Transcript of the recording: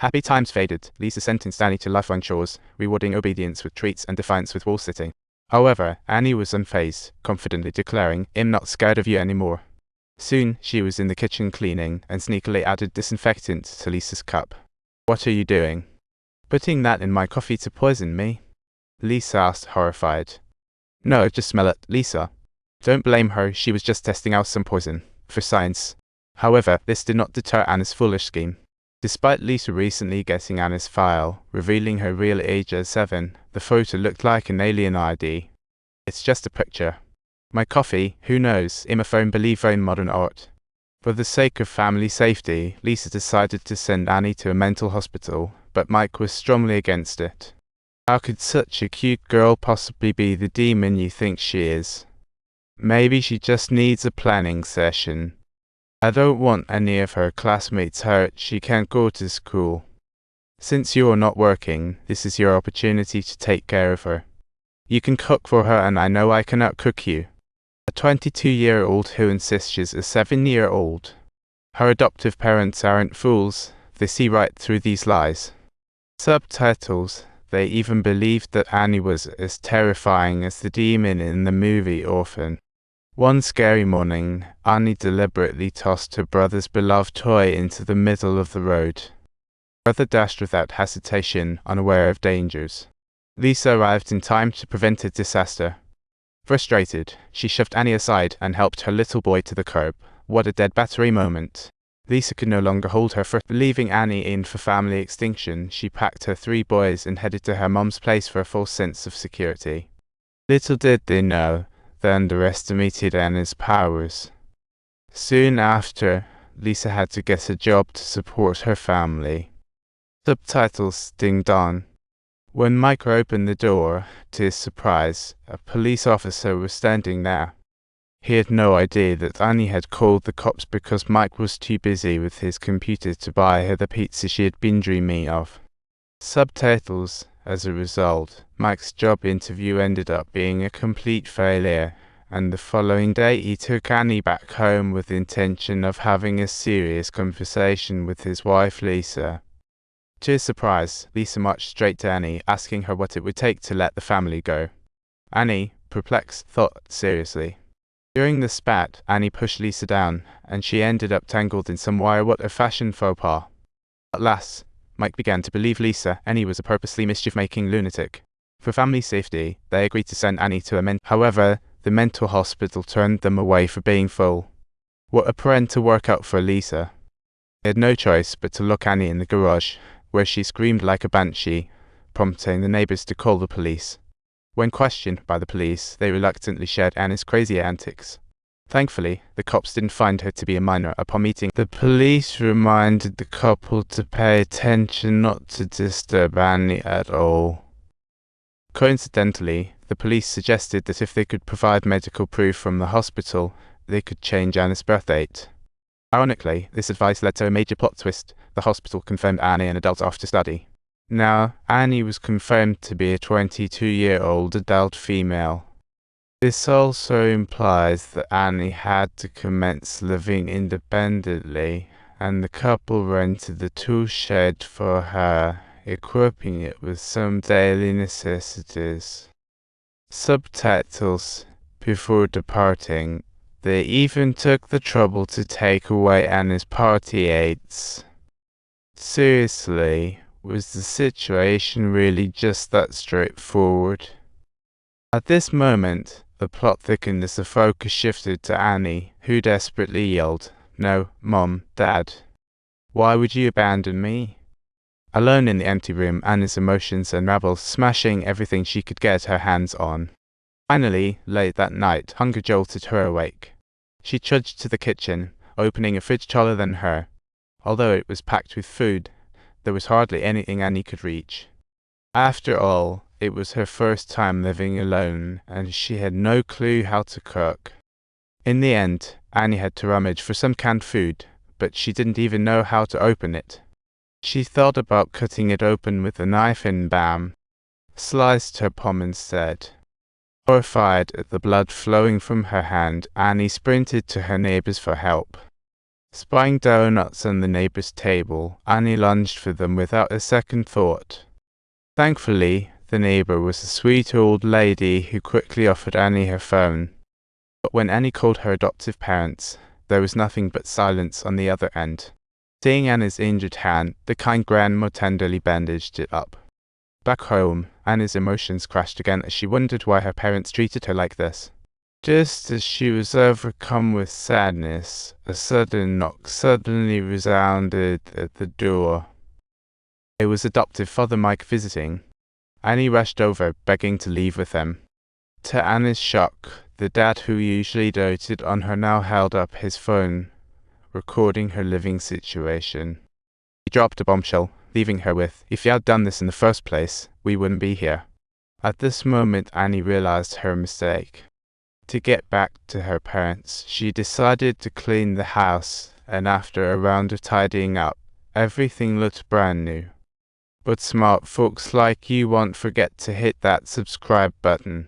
Happy times faded. Lisa sentenced Annie to lifelong chores, rewarding obedience with treats and defiance with wall sitting. However, Annie was unfazed, confidently declaring, "I'm not scared of you anymore." Soon, she was in the kitchen cleaning and sneakily added disinfectant to Lisa's cup. "What are you doing?" "Putting that in my coffee to poison me," Lisa asked, horrified. "No, just smell it, Lisa." Don't blame her, she was just testing out some poison, for science. However, this did not deter Anna's foolish scheme. Despite Lisa recently getting Anna's file, revealing her real age as 7, the photo looked like an alien ID. "It's just a picture. My coffee, who knows, I'm a firm believer in modern art." For the sake of family safety, Lisa decided to send Annie to a mental hospital, but Mike was strongly against it. "How could such a cute girl possibly be the demon you think she is? Maybe she just needs a planning session. I don't want any of her classmates hurt. She can't go to school. Since you're not working, this is your opportunity to take care of her. You can cook for her and I know I cannot cook you." A 22-year-old who insists she's a 7-year-old. Her adoptive parents aren't fools. They see right through these lies. Subtitles. They even believed that Annie was as terrifying as the demon in the movie Orphan. One scary morning, Annie deliberately tossed her brother's beloved toy into the middle of the road. Brother dashed without hesitation, unaware of dangers. Lisa arrived in time to prevent a disaster. Frustrated, she shoved Annie aside and helped her little boy to the curb. What a dead battery moment. Lisa could no longer hold her. Leaving Annie in for family extinction, she packed her 3 boys and headed to her mom's place for a false sense of security. Little did they know, they underestimated Anna's powers. Soon after, Lisa had to get a job to support her family. Subtitles dinged on. When Mike opened the door, to his surprise, a police officer was standing there. He had no idea that Annie had called the cops because Mike was too busy with his computer to buy her the pizza she had been dreaming of. Subtitles. As a result, Mike's job interview ended up being a complete failure, and the following day he took Annie back home with the intention of having a serious conversation with his wife Lisa. To his surprise, Lisa marched straight to Annie, asking her what it would take to let the family go. Annie, perplexed, thought seriously. During the spat, Annie pushed Lisa down, and she ended up tangled in some wire. What a fashion faux pas. At last, Mike began to believe Lisa, Annie was a purposely mischief-making lunatic. For family safety, they agreed to send Annie to a However, the mental hospital turned them away for being full. What a parental workout for Lisa. They had no choice but to lock Annie in the garage, where she screamed like a banshee, prompting the neighbors to call the police. When questioned by the police, they reluctantly shared Annie's crazy antics. Thankfully, the cops didn't find her to be a minor. Upon meeting, the police reminded the couple to pay attention not to disturb Annie at all. Coincidentally, the police suggested that if they could provide medical proof from the hospital, they could change Annie's birth date. Ironically, this advice led to a major plot twist. The hospital confirmed Annie an adult after study. Now, Annie was confirmed to be a 22-year-old adult female. This also implies that Annie had to commence living independently, and the couple rented the tool shed for her, equipping it with some daily necessities. Subtitles. Before departing, they even took the trouble to take away Annie's party aids. Seriously, was the situation really just that straightforward? At this moment, the plot thickened as the focus shifted to Annie, who desperately yelled, "No, Mom, Dad. Why would you abandon me?" Alone in the empty room, Annie's emotions unraveled, smashing everything she could get her hands on. Finally, late that night, hunger jolted her awake. She trudged to the kitchen, opening a fridge taller than her. Although it was packed with food, there was hardly anything Annie could reach. After all, it was her first time living alone, and she had no clue how to cook. In the end, Annie had to rummage for some canned food, but she didn't even know how to open it. She thought about cutting it open with a knife and bam, sliced her palm instead. Horrified at the blood flowing from her hand, Annie sprinted to her neighbors for help. Spying donuts on the neighbor's table, Annie lunged for them without a second thought. Thankfully, the neighbor was a sweet old lady who quickly offered Annie her phone. But when Annie called her adoptive parents, there was nothing but silence on the other end. Seeing Annie's injured hand, the kind grandma tenderly bandaged it up. Back home, Annie's emotions crashed again as she wondered why her parents treated her like this. Just as she was overcome with sadness, a sudden knock suddenly resounded at the door. It was adoptive father Mike visiting. Annie rushed over, begging to leave with them. To Annie's shock, the dad who usually doted on her now held up his phone, recording her living situation. He dropped a bombshell, leaving her with, "If you had done this in the first place, we wouldn't be here." At this moment, Annie realized her mistake. To get back to her parents, she decided to clean the house, and after a round of tidying up, everything looked brand new. But smart folks like you won't forget to hit that subscribe button.